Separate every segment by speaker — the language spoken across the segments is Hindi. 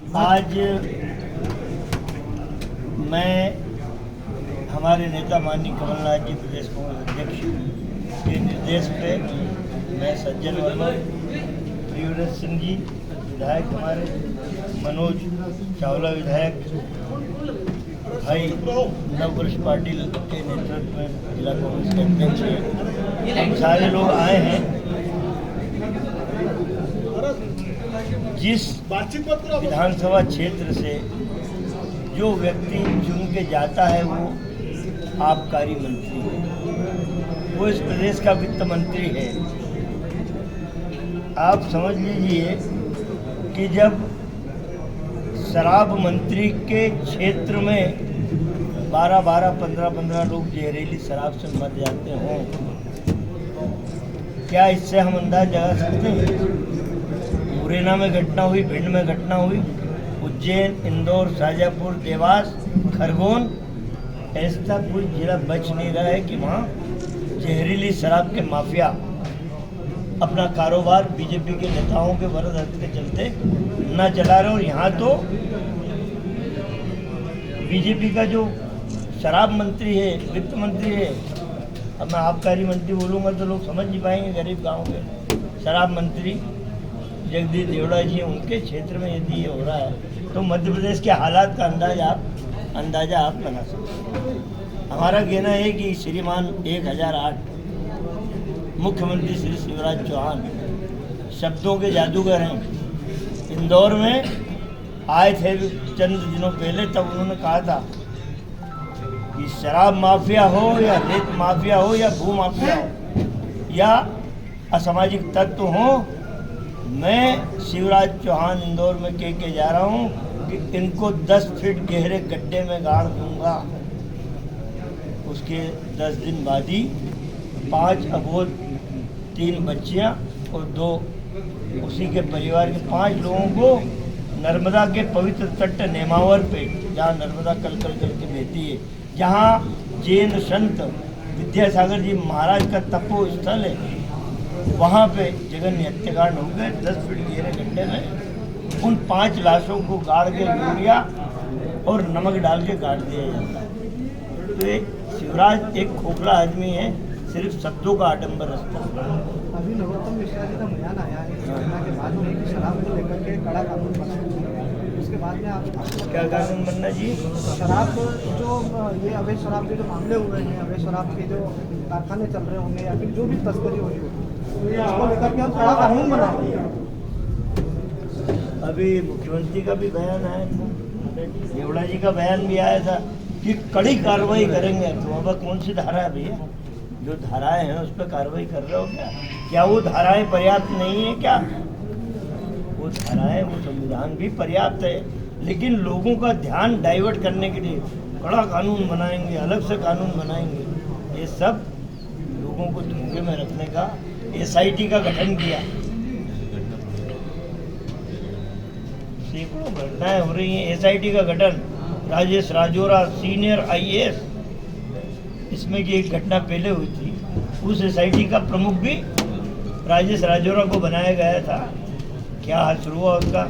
Speaker 1: आज मैं हमारे नेता माननीय कमलनाथ जी प्रदेश कांग्रेस अध्यक्ष के निर्देश पे मैं सज्जन वर्मा, प्रियव्रत सिंह जी विधायक, हमारे मनोज चावला विधायक, भाई नववर्ष पाटिल के नेतृत्व में जिला कांग्रेस के अध्यक्ष हैं, हम सारे लोग आए हैं। जिस विधानसभा क्षेत्र से जो व्यक्ति चुन के जाता है वो आबकारी मंत्री है, वो इस प्रदेश का वित्त मंत्री है। आप समझ लीजिए कि जब शराब मंत्री के क्षेत्र में 15 लोग जहरीली शराब से मर जाते हों, क्या इससे हम अंदाज लगा सकते हैं? मुरैना में घटना हुई, भिंड में घटना हुई, उज्जैन, इंदौर, शाजापुर, देवास, खरगोन, ऐसा कोई जिला बच नहीं रहा है कि वहाँ जहरीली शराब के माफिया अपना कारोबार बीजेपी के नेताओं के वरद के चलते न चला रहे। और यहाँ तो बीजेपी का जो शराब मंत्री है, वित्त मंत्री है, अब मैं आबकारी मंत्री बोलूँगा तो लोग समझ नहीं पाएंगे, गरीब गाँव के शराब मंत्री जगदीश देवड़ा जी, उनके क्षेत्र में यदि ये हो रहा है तो मध्य प्रदेश के हालात का अंदाजा आप लगा सकते हैं। हमारा कहना है कि श्रीमान 1008 मुख्यमंत्री श्री शिवराज चौहान शब्दों के जादूगर हैं। इंदौर में आए थे चंद दिनों पहले, तब उन्होंने कहा था कि शराब माफिया हो या रेत माफिया हो या भू माफिया हो या असामाजिक तत्व हो, मैं शिवराज चौहान इंदौर में कह के जा रहा हूँ कि इनको 10 फीट गहरे गड्ढे में गाड़ दूंगा। उसके 10 दिन बाद ही 5 अबोध, 3 बच्चियाँ और 2 उसी के परिवार के 5 लोगों को नर्मदा के पवित्र तट नेमावर पे, जहाँ नर्मदा कल कल करके बहती है, जहाँ जैन संत विद्यासागर जी महाराज का तपो स्थल है, वहाँ पे जघन्य हत्याकांड हो गए। 10 फीट गहरे गड्ढे में उन 5 लाशों को गाड़ के यूरिया और नमक डाल के गाड़ दिया जाता है। तो ये शिवराज एक खोखला आदमी है, सिर्फ शब्दों का आडंबर रखता है।
Speaker 2: अभी नरोत्तम मिश्रा जी का बयान आया है इस घटना के बाद में कि शराब को लेकर के कड़ा कानून बना, उसके बाद में आप
Speaker 1: क्या कानून बनना जी?
Speaker 2: शराब जो ये अवैध शराब के जो मामले हुए हैं, अवैध शराब के जो कारखाने चल रहे होंगे या फिर जो भी तस्करी हो रही होगी, उसको लेकर के हम कड़ा कानून बनाएंगे।
Speaker 1: अभी मुख्यमंत्री का भी बयान आया था, देवड़ा जी का बयान भी आया था कि कड़ी कार्रवाई करेंगे। तो अब कौन सी धारा है भैया? जो धाराएं हैं उस पर कार्रवाई कर रहे हो क्या वो धाराएं पर्याप्त नहीं है क्या? वो धाराएं, वो संविधान भी पर्याप्त है, लेकिन लोगों का ध्यान डाइवर्ट करने के लिए कड़ा कानून बनाएंगे, अलग से कानून बनाएंगे। ये सब लोगों को धोखे में रखने का SIT का गठन किया। सैकड़ों घटनाएं हो रही हैं। SIT का गठन, राजेश राजौरा सीनियर IAS, इसमें की एक घटना पहले हुई थी, उस SIT का प्रमुख भी राजेश राजौरा को बनाया गया था। क्या हासिल हुआ उसका?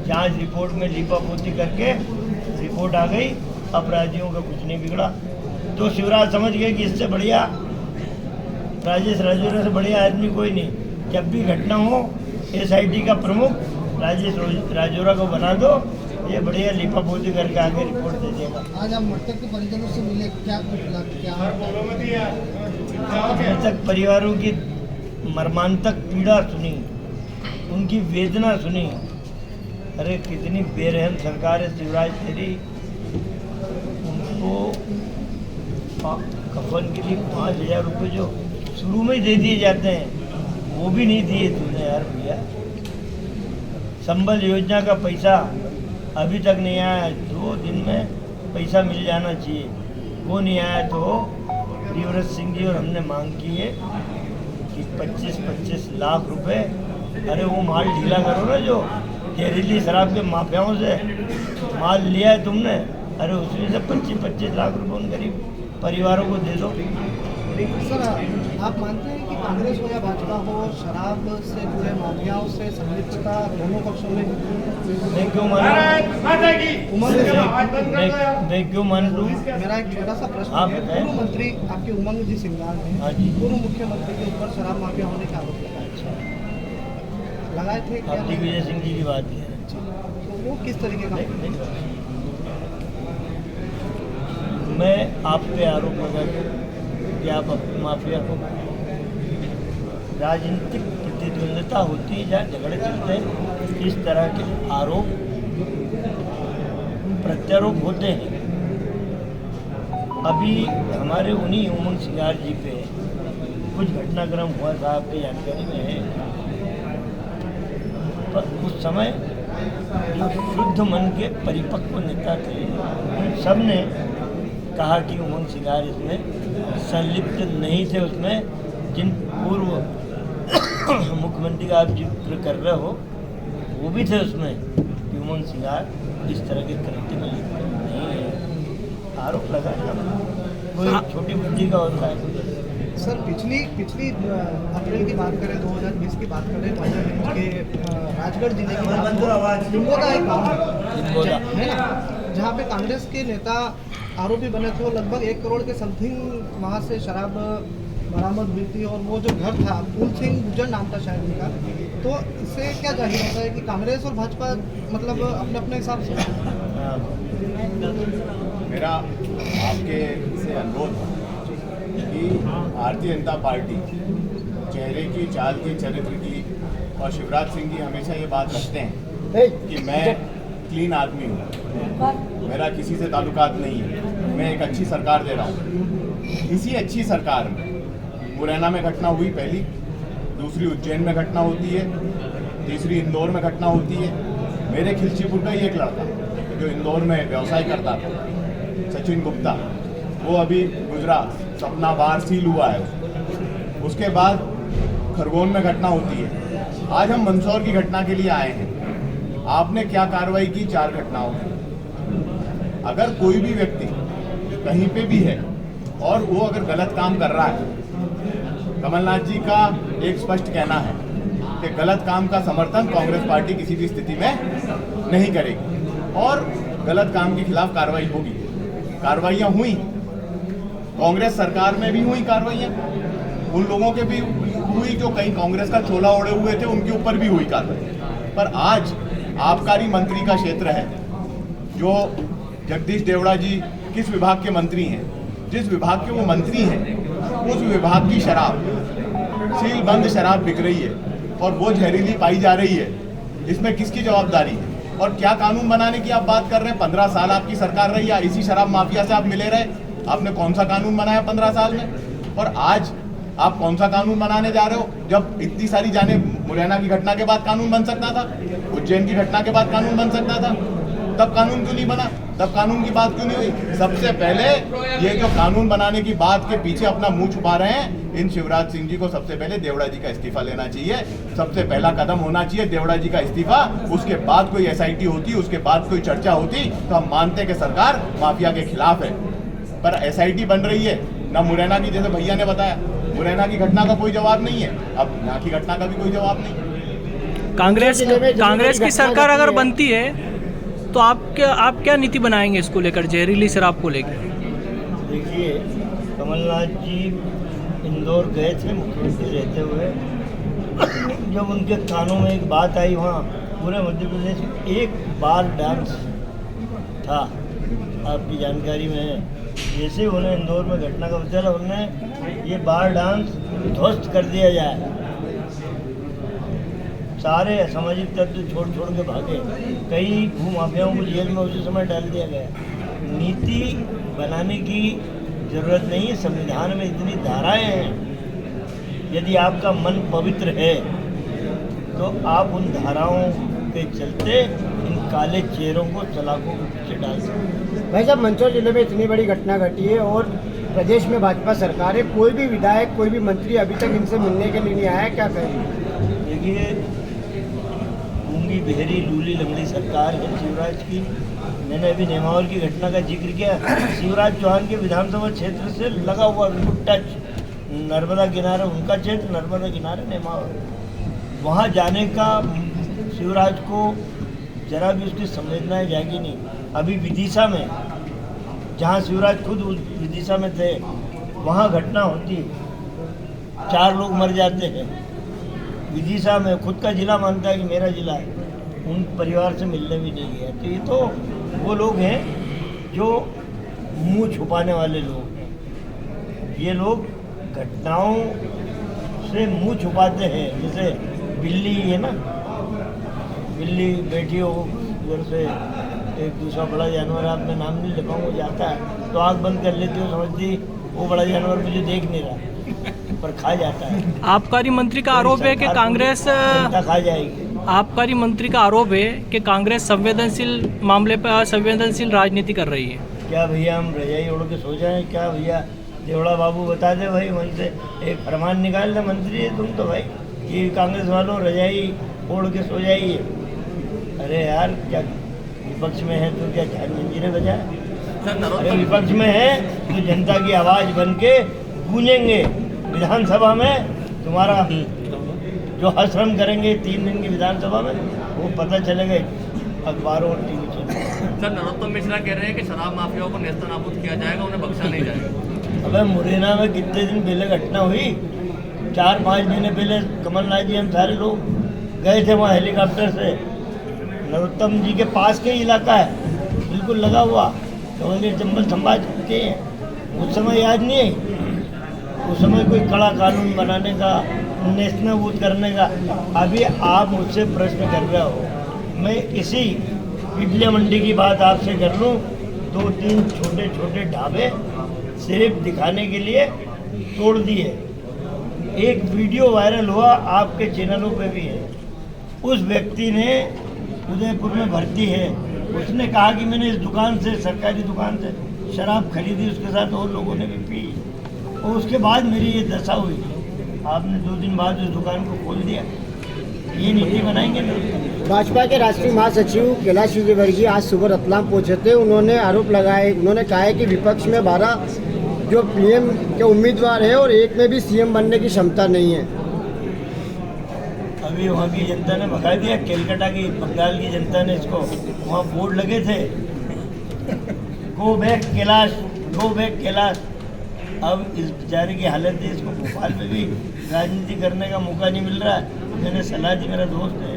Speaker 1: जांच रिपोर्ट में लीपापोती करके रिपोर्ट आ गई, अपराधियों का कुछ नहीं बिगड़ा। तो शिवराज समझ गए कि इससे बढ़िया, राजेश राजौरा से बढ़िया आदमी कोई नहीं। जब भी घटना हो SIT का प्रमुख राजेश राजौरा को बना दो, ये बढ़िया लिपापोती करके आगे रिपोर्ट दे देगा।
Speaker 2: आज आप मृतक के परिजनों से मिले, क्या
Speaker 1: मृतक परिवारों की मर्मांतक पीड़ा सुनी, उनकी वेदना सुनी। अरे कितनी बेरहम सरकार है शिवराज तेरी। उनको कफन के लिए 5000 रुपये जो शुरू में ही दे दिए जाते हैं, वो भी नहीं दिए तूने यार भैया। संबल योजना का पैसा अभी तक नहीं आया, 2 दिन में पैसा मिल जाना चाहिए, वो नहीं आया। तो प्रियव्रत सिंह जी और हमने मांग की है कि 25-25 लाख रुपए, अरे वो माल ढीला करो ना, जो जहरीली शराब के माफियाओं से माल लिया है तुमने, अरे उसमें से 25-25 लाख रुपए उन गरीब परिवारों को दे दो।
Speaker 2: सर, आप मानते हैं कि कांग्रेस हो या भाजपा हो, शराब से जुड़े माफियाओं से संलिप्तता दोनों पक्षों में?
Speaker 1: मैं क्यों मानूं?
Speaker 2: उमंग सिंह,
Speaker 1: मैं क्यों मान लूँ?
Speaker 2: मेरा एक छोटा सा प्रश्न
Speaker 1: हाँ,
Speaker 2: है।
Speaker 1: बताएं।
Speaker 2: पूर्व मंत्री आपके उमंग जी सिंगार
Speaker 1: हाँ
Speaker 2: ने
Speaker 1: जी।
Speaker 2: पूर्व मुख्यमंत्री के ऊपर शराब माफिया होने का आरोप लगाए थे क्या?
Speaker 1: आप दिग्विजय सिंह जी की बात की है।
Speaker 2: तो वो किस तरीके का?
Speaker 1: मैं आप पे आरोप लगा दूं कि आप माफिया हो। राजनीतिक प्रतिद्वंद्विता होती है, जहाँ झगड़े चलते हैं, इस तरह के आरोप प्रत्यारोप होते हैं। अभी हमारे उन्हीं उमंग सिंगार जी पे कुछ घटनाक्रम हुआ था, आपकी जानकारी में है। पर उस समय जो शुद्ध मन के परिपक्व नेता थे, उन सब ने कहा कि उमंग सिंगार इसमें संलिप्त नहीं थे। उसमें जिन पूर्व मुख्यमंत्री का आप जिक्र कर रहे हो, वो भी थे उसमें, कि उमंग सिंगार इस तरह के कृत्य में लिप्त नहीं है। आरोप लगाना कोई छोटी बुद्धि का होता है।
Speaker 2: सर पिछली अप्रैल की बात करें, 2020 की बात करें, 2020 के राजगढ़ जिले की बात, लिंगोदा एक गाँव है ना, जहाँ पे कांग्रेस के नेता आरोपी बने थे। वो लगभग 1 करोड़ के समथिंग वहाँ से शराब बरामद हुई थी। और वो जो घर था, फूल सिंह गुजर नाम था शायद उनका। तो इससे क्या जाहिर होता है कि कांग्रेस और भाजपा मतलब अपने अपने हिसाब से?
Speaker 3: मेरा आपके से अनुरोध है कि भारतीय जनता पार्टी चेहरे की, चाल की, चरित्र की, और शिवराज सिंह जी हमेशा ये बात रखते हैं कि मैं क्लीन आदमी हूँ, मेरा किसी से ताल्लुकात नहीं है, मैं एक अच्छी सरकार दे रहा हूँ। इसी अच्छी सरकार में मुरैना में घटना हुई पहली, दूसरी उज्जैन में घटना होती है, तीसरी इंदौर में घटना होती है। मेरे खिलचीपुर का ही एक लड़का जो इंदौर में व्यवसाय करता था, सचिन गुप्ता, वो अभी गुजरात सपना बार सील हुआ है। उसके बाद खरगोन में घटना होती है। आज हम मंदसौर की घटना के लिए आए हैं। आपने क्या कार्रवाई की 4 घटनाओं में? अगर कोई भी व्यक्ति कहीं पे भी है और वो अगर गलत काम कर रहा है, कमलनाथ जी का एक स्पष्ट कहना है कि गलत काम का समर्थन कांग्रेस पार्टी किसी भी स्थिति में नहीं करेगी और गलत काम के खिलाफ कार्रवाई होगी। कार्रवाइयाँ हुई, कांग्रेस सरकार में भी हुई कार्रवाइयाँ, उन लोगों के भी हुई जो कहीं कांग्रेस का चोला ओढ़े हुए थे, उनके ऊपर भी हुई कार्रवाई। पर आज आबकारी मंत्री का क्षेत्र है, जो जगदीश देवड़ा जी किस विभाग के मंत्री हैं, जिस विभाग के वो मंत्री हैं, उस विभाग की शराब, सील बंद शराब बिक रही है और वो जहरीली पाई जा रही है। इसमें किसकी जवाबदारी है? और क्या कानून बनाने की आप बात कर रहे हैं? 15 साल आपकी सरकार रही है, इसी शराब माफिया से आप मिले रहे। आपने कौन सा कानून बनाया 15 साल में? और आज आप कौन सा कानून बनाने जा रहे हो? जब इतनी सारी जाने, मुरैना की घटना के बाद कानून बन सकता था, उज्जैन की घटना के बाद कानून बन सकता था, तब कानून क्यों नहीं बना? तब कानून की बात क्यों नहीं हुई? सबसे पहले ये जो कानून बनाने की बात के पीछे अपना मुंह छुपा रहे हैं, इन शिवराज सिंह जी को सबसे पहले देवड़ा जी का इस्तीफा लेना चाहिए। सबसे पहला कदम होना चाहिए देवड़ा जी का इस्तीफा। उसके बाद कोई SIT होती, उसके बाद कोई चर्चा होती तो हम मानते कि सरकार माफिया के खिलाफ है। पर SIT बन रही है ना, मुरैना की, जैसे भैया ने बताया, मुरैना की घटना का कोई जवाब नहीं है, अब यहाँ की घटना का भी कोई जवाब नहीं।
Speaker 4: कांग्रेस की सरकार अगर बनती है तो आप क्या नीति बनाएंगे इसको लेकर, जहरीली शराब को लेकर?
Speaker 1: देखिए, कमलनाथ जी इंदौर गए थे मुख्यमंत्री रहते हुए। जब उनके कानों में एक बात आई, वहाँ पूरे मध्य प्रदेश में एक बार डांस था, आपकी जानकारी में है। जैसे उन्हें इंदौर में घटना का पता चला, उन्होंने ये बार डांस ध्वस्त कर दिया जाए। सारे असामाजिक तत्व छोड़ के भागे। कई भूमाफियाओं को जेल में उसी समय डाल दिया गया। नीति बनाने की जरूरत नहीं है, संविधान में इतनी धाराएं हैं। यदि आपका मन पवित्र है तो आप उन धाराओं के चलते इन काले चेहरों को सलाखों के पीछे डाल सकते हैं।
Speaker 5: भाई साहब, मंदसौर जिले में इतनी बड़ी घटना घटी है और प्रदेश में भाजपा सरकार है, कोई भी विधायक, कोई भी मंत्री अभी तक इनसे मिलने के लिए नहीं आया, क्या कहेंगे?
Speaker 1: देखिए, गूंगी बहरी लूली लंगड़ी सरकार है शिवराज की। मैंने अभी नेमावर की घटना का जिक्र किया। शिवराज चौहान के विधानसभा क्षेत्र से लगा हुआ बिल्कुल टच, नर्मदा किनारे उनका क्षेत्र, नर्मदा किनारे नेमावर। वहाँ जाने का शिवराज को जरा भी उसकी संवेदनाएं जाएगी नहीं। अभी विदिशा में, जहाँ शिवराज खुद विदिशा में थे, वहाँ घटना होती, 4 लोग मर जाते हैं। विदिशा में खुद का जिला मानता है कि मेरा जिला है, उन परिवार से मिलने भी नहीं गया। तो ये तो वो लोग हैं जो मुंह छुपाने वाले लोग हैं। ये लोग घटनाओं से मुंह छुपाते हैं। जैसे बिल्ली है ना, बिल्ली बैठी हो उधर से, एक दूसरा बड़ा जानवर, आप मैं नाम नहीं ले पाऊँ, जाता है तो आँख बंद कर लेती हो, समझती वो बड़ा जानवर मुझे देख नहीं रहा, पर खा जाता है।
Speaker 4: आबकारी मंत्री का आरोप है कि कांग्रेस
Speaker 1: खा जाएगी।
Speaker 4: आबकारी मंत्री का आरोप है कि कांग्रेस संवेदनशील मामले पर असंवेदनशील राजनीति कर रही है।
Speaker 1: क्या भैया हम रजाई ओढ़ के सो जाएं? क्या भैया देवड़ा बाबू बता दे भाई, वहीं से एक फरमान निकाल दे, मंत्री है तुम तो भाई, कि कांग्रेस वालों रजाई ओढ़ के सो जाइए। अरे यार, क्या विपक्ष में है तो क्या चार मंजिलें बजाए? अरे विपक्ष में है तो जनता की आवाज़ बन के गूंजेंगे विधानसभा में। तुम्हारा जो हश्रम करेंगे 3 दिन की विधानसभा में, वो पता चलेगा अखबारों और TV channel.
Speaker 6: Sir, Narottam Mishra कह रहे हैं कि शराब माफियाओं को नेस्तनाबूद किया जाएगा, उन्हें बख्शा नहीं जाएगा।
Speaker 1: अबे मुरैना में कितने दिन पहले घटना हुई, 4-5 महीने पहले कमलनाथ जी हम सारे लोग गए थे वहाँ हेलीकॉप्टर से। नरोत्तम जी के पास के इलाका है, बिल्कुल लगा हुआ, गवर्नर चंबल संभाज के हैं। उस समय याद नहीं है, उस समय कोई कड़ा कानून बनाने का, नेस्तनाबूद करने का। अभी आप मुझसे प्रश्न कर रहे हो, मैं इसी इडली मंडी की बात आपसे कर लूँ। 2-3 छोटे छोटे ढाबे सिर्फ दिखाने के लिए तोड़ दिए। एक वीडियो वायरल हुआ, आपके चैनलों पे भी है। उस व्यक्ति ने उदयपुर में भर्ती है, उसने कहा कि मैंने इस दुकान से, सरकारी दुकान से शराब खरीदी, उसके साथ और लोगों ने भी पी, और उसके बाद मेरी ये दशा हुई। आपने 2 दिन बाद उस दुकान को खोल दिया। ये नीति बनाएंगे ना।
Speaker 5: भाजपा के राष्ट्रीय महासचिव कैलाश विजयवर्गीय आज सुबह रतलाम पहुंचे थे। उन्होंने आरोप लगाए, उन्होंने कहा है कि विपक्ष में 12 जो पीएम के उम्मीदवार है और एक में भी सीएम बनने की क्षमता नहीं है।
Speaker 1: अभी वहाँ की जनता ने भगा दिया, कलकत्ता की, बंगाल की जनता ने इसको, वहाँ बोर्ड लगे थे, go back Kailash, go back Kailash. अब इस बेचारे की हालत है, इसको भोपाल में भी राजनीति करने का मौका नहीं मिल रहा है। मैंने सलाह दी, मेरा दोस्त है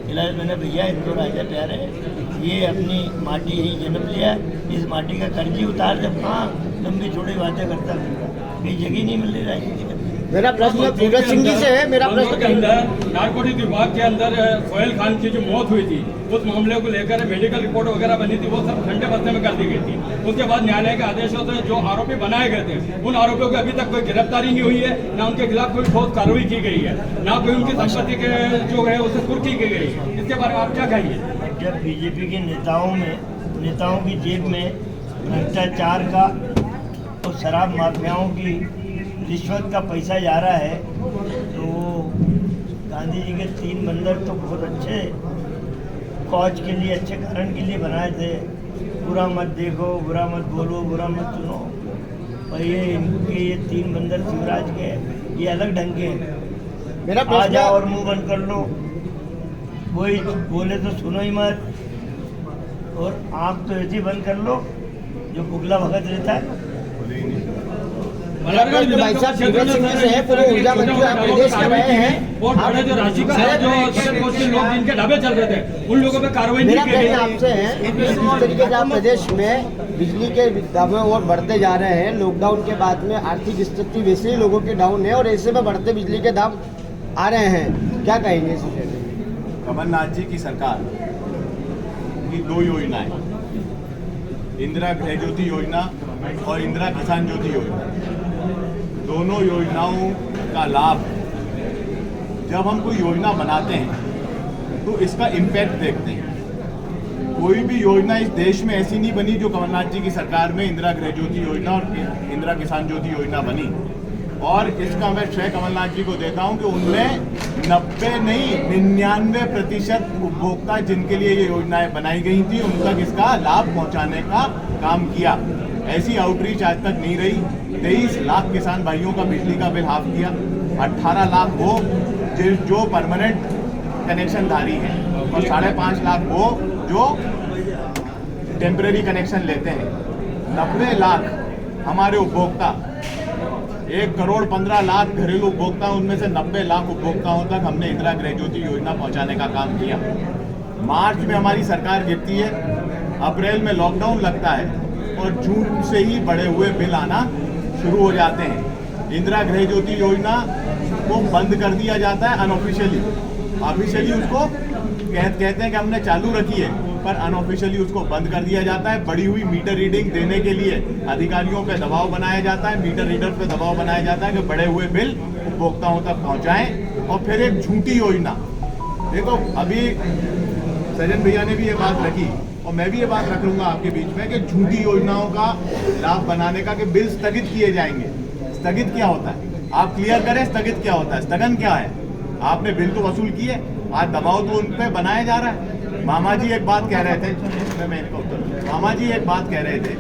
Speaker 1: कैलाश, मैंने भैया इनको राजा प्यारे है, ये अपनी माटी यही जन्म लिया, इस माटी का कर्ज ही उतार, जब कहाँ लंबी चौड़ी बातें करता है, कहीं जगह नहीं मिल रही राजनीति करने।
Speaker 5: मेरा प्रश्न पूरज सिंह जी से है। मेरा प्रश्न
Speaker 7: के अंदर नारकोटिक विभाग के अंदर सोहेल खान की जो मौत हुई थी, उस मामले को लेकर मेडिकल रिपोर्ट वगैरह बनी थी, वो सब घंटे बस्ते में कर दी गई थी। उसके बाद न्यायालय के आदेशों से जो आरोपी बनाए गए थे, उन आरोपियों की अभी तक कोई गिरफ्तारी नहीं हुई है, ना उनके खिलाफ कोई ठोस कार्रवाई की गई है, ना कोई उनकी संपत्ति के जो है उसे कुर्की की गई है। इसके बारे में आप क्या कहेंगे?
Speaker 1: जब बीजेपी के नेताओं की जेब में भ्रष्टाचार का और शराब माफियाओं की रिश्वत का पैसा जा रहा है, तो गांधी जी के 3 बंदर तो बहुत अच्छे कॉज के लिए, अच्छे कारण के लिए बनाए थे। बुरा मत देखो, बुरा मत बोलो, बुरा मत सुनो। और ये 3 बंदर शिवराज के, ये अलग ढंग के हैं।
Speaker 5: मेरा
Speaker 1: आ
Speaker 5: प्रश्न
Speaker 1: जाओ और मुंह बंद कर लो, कोई बोले तो सुनो ही मत, और आँख तो ऐसी बंद कर लो जो बुगला भगत रहता है।
Speaker 5: मेरा प्रश्न भाई साहब पूरज सिंह जी से है। पूरे ऊर्जा मंत्री आप प्रदेश में रहे हैं,
Speaker 7: और बड़े जो राशि का जो लोग जिनके ढाबे चल रहे थे, उन लोगों पे कार्रवाई नहीं
Speaker 5: मेरा
Speaker 7: की गई।
Speaker 5: प्रश्न आपसे है, जिस तरीके से आप प्रदेश में बिजली के दाम और बढ़ते जा रहे हैं, लॉकडाउन के बाद में आर्थिक स्थिति वैसे ही लोगों की डाउन है और ऐसे में बढ़ते बिजली के दाम आ रहे हैं, क्या कहेंगे इस विषय में?
Speaker 3: कमलनाथ जी की सरकार की 2 योजनाएं, इंदिरा गृह ज्योति योजना और इंदिरा किसान ज्योति योजना, दोनों योजनाओं का लाभ जब हम कोई योजना बनाते हैं तो इसका इम्पैक्ट देखते हैं। कोई भी योजना इस देश में ऐसी नहीं बनी जो कमलनाथ जी की सरकार में इंदिरा गृह ज्योति योजना और इंदिरा किसान ज्योति योजना बनी। और इसका मैं श्रेय कमलनाथ जी को देता हूं कि उनमें 90 नहीं 99% उपभोक्ता जिनके लिए ये योजनाएं बनाई गई थी, उन तक इसका लाभ पहुंचाने का काम किया। ऐसी आउटरीच आज तक नहीं रही। 23 लाख किसान भाइयों का बिजली का बिल हाफ किया, 18 लाख वो जो परमानेंट कनेक्शन धारी हैं, और 5.5 लाख वो जो टेम्परेरी कनेक्शन लेते हैं। 90 लाख हमारे उपभोक्ता, 1,15,00,000 घरेलू उपभोक्ता, उनमें से 90 लाख उपभोक्ताओं तक हमने इंदिरा गृह ज्योति योजना पहुंचाने का काम किया। मार्च में हमारी सरकार गिरती है, अप्रैल में लॉकडाउन लगता है और जून से ही बढ़े हुए बिल आना शुरू हो जाते हैं। इंदिरा गृह ज्योति योजना को बंद कर दिया जाता है अनऑफिशियली। ऑफिशियली उसको कहते हैं कि हमने चालू रखी है, पर अनऑफिशियली उसको बंद कर दिया जाता है। बढ़ी हुई मीटर रीडिंग देने के लिए अधिकारियों पे दबाव बनाया जाता है, मीटर रीडर पे दबाव बनाया जाता है कि बढ़े हुए बिल उपभोक्ताओं तक पहुंचाएं। और फिर एक झूठी योजना, देखो अभी सजन भैया ने भी ये बात रखी और मैं भी ये बात रख लूंगा आपके बीच में कि झूठी योजनाओं का लाभ बनाने का कि बिल स्थगित किए जाएंगे। स्थगित क्या होता है, आप क्लियर करें, स्थगित क्या होता है, स्थगन क्या है? आपने बिल तो वसूल किए, आज दबाव तो उन पे बनाया जा रहा है। मामा जी एक बात कह रहे थे, मैं इनका उत्तर, मामा जी एक बात कह रहे थे,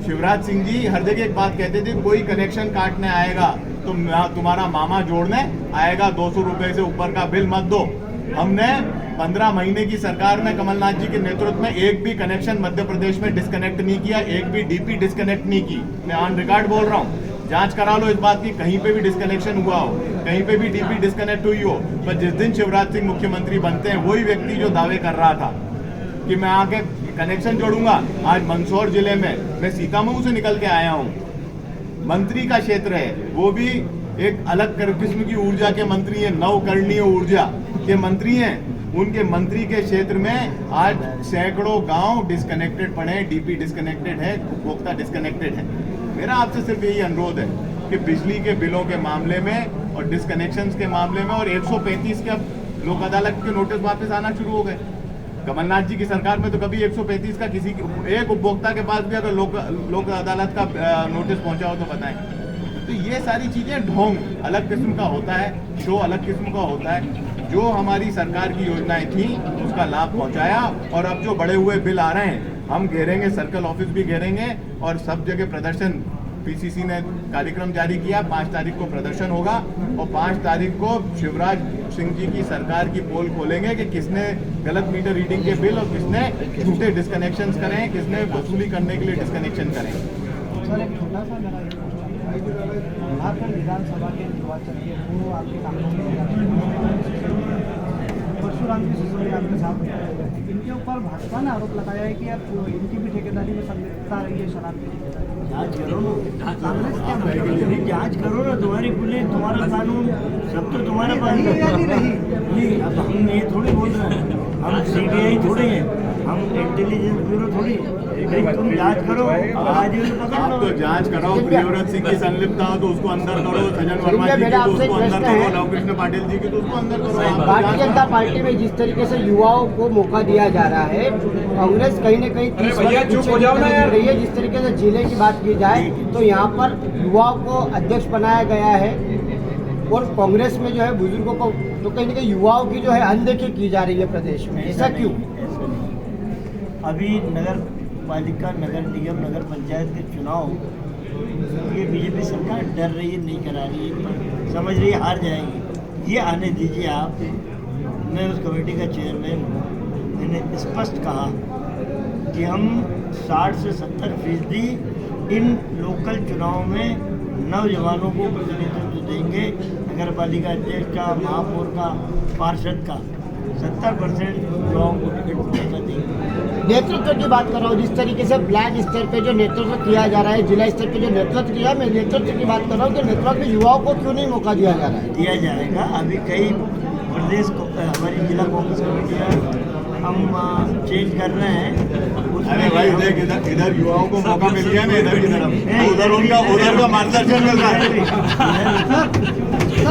Speaker 3: शिवराज सिंह जी हर जगह एक बात कहते थे, कोई कनेक्शन काटने आएगा तो तुम्हारा मामा जोड़ने आएगा, 200 रुपए से ऊपर का बिल मत दो। हमने 15 महीने की सरकार में कमलनाथ जी के नेतृत्व में एक भी कनेक्शन मध्य प्रदेश में डिस्कनेक्ट नहीं किया, एक भी डीपी डिस्कनेक्ट नहीं की। मैं ऑन रिकॉर्ड बोल रहा हूँ, जांच करा लो इस बात की, कहीं पे भी डिस्कनेक्शन हुआ हो, कहीं पे भी डीपी डिस्कनेक्ट हुई हो। पर जिस दिन शिवराज सिंह मुख्यमंत्री बनते हैं, वही व्यक्ति जो दावे कर रहा था कि मैं आके कनेक्शन जोड़ूंगा, आज मंदसौर जिले में मैं सीतामऊ से निकल के आया हूँ, मंत्री का क्षेत्र है, वो भी एक अलग किस्म की ऊर्जा के मंत्री है, नवकरणीय ऊर्जा के मंत्री हैं। उनके मंत्री के क्षेत्र में आज सैकड़ों गांव डिस्कनेक्टेड पड़े हैं, डीपी डिस्कनेक्टेड है, उपभोक्ता डिस्कनेक्टेड है। मेरा आपसे सिर्फ यही अनुरोध है कि बिजली के बिलों के मामले में और डिस्कनेक्शंस के मामले में और 135 के अब लोक अदालत के नोटिस वापस आना शुरू हो गए। कमलनाथ जी की सरकार में तो कभी 135 का किसी एक उपभोक्ता के पास भी अगर लोक अदालत का नोटिस पहुंचा हो तो बताएं। तो ये सारी चीजें ढोंग अलग किस्म का होता है, शो अलग किस्म का होता है। जो हमारी सरकार की योजनाएं थी उसका लाभ पहुंचाया और अब जो बढ़े हुए बिल आ रहे हैं हम घेरेंगे, सर्कल ऑफिस भी घेरेंगे और सब जगह प्रदर्शन। पीसीसी ने कार्यक्रम जारी किया, 5 तारीख को प्रदर्शन होगा और 5 तारीख को शिवराज सिंह जी की सरकार की पोल खोलेंगे कि किसने गलत मीटर रीडिंग के बिल और किसने झूठे डिस्कनेक्शंस करें, किसने वसूली करने के लिए डिस्कनेक्शन करें।
Speaker 2: सर एक छोटा सा मेरा झारखंड विधानसभा के निर्वाचन के पूर्व आपके कांग्रेस परशुराम की सिसोदिया आपके साथ, इनके ऊपर भाजपा ने आरोप लगाया है कि आप इनकी भी ठेकेदारी में संलिप्तता रही है, शराब की ठेकेदारी।
Speaker 1: जांच करो ना,
Speaker 2: कांग्रेस क्या मतलब
Speaker 1: जांच करो ना, तुम्हारी पुलिस, तुम्हारा कानून, सब तो तुम्हारे पास
Speaker 2: रही है या नहीं रही?
Speaker 1: नहीं, अब हम ये थोड़ी बोल रहे हैं, हम सीबीआई थोड़ी हैं, हम इंटेलिजेंस ब्यूरो थोड़ी। तुम जांच करो, आज
Speaker 3: आप तो जांच कराओ, प्रियव्रत सिंह की संलिप्तता हो तो उसको अंदर करो, सजन वर्मा जी की तो उसको अंदर करो, लवकृष्ण पाटिल जी की तो उसको अंदर करो।
Speaker 5: भारतीय जनता पार्टी में जिस तरीके से युवाओं को मौका दिया जा रहा है, कांग्रेस कहीं न कहीं 30 वर्ष पीछे निकल रही है। जिस तरीके से जिले की बात की जाए तो यहाँ पर युवाओं को अध्यक्ष बनाया गया है और कांग्रेस में जो है बुजुर्गों को, तो कहीं न कहीं युवाओं की जो है अनदेखी की जा रही है प्रदेश में। ऐसा क्यों?
Speaker 1: अभी नगर पालिका, नगर निगम, नगर पंचायत के चुनाव ये बीजेपी सरकार डर रही है, नहीं करा रही है, समझ रही है हार जाएंगी। ये आने दीजिए आप। मैं उस कमेटी का चेयरमैन हूँ, मैंने स्पष्ट कहा कि हम 60 से 70% इन लोकल चुनाव में नौजवानों को प्रतिनिधित्व देंगे। नगर पालिका अध्यक्ष का, महापौर का, पार्षद का 70% युवाओं को टिकट पैसा देंगे।
Speaker 5: नेतृत्व की बात कर रहा हूँ, जिस तरीके से ब्लैक स्तर पे जो नेतृत्व किया जा रहा है, जिला स्तर पे जो नेतृत्व किया, मैं नेतृत्व की बात कर रहा हूँ कि नेतृत्व में युवाओं को क्यों नहीं मौका दिया जा रहा है?
Speaker 1: दिया जाएगा। अभी कई प्रदेश को हमारी जिला कांग्रेस कमेटियाँ हम चेंज कर रहे हैं।
Speaker 3: अरे भाई देख, इधर युवाओं को मौका मिल गया ना, इधर की तरफ, उधर का मार्गदर्शन मिल रहा है।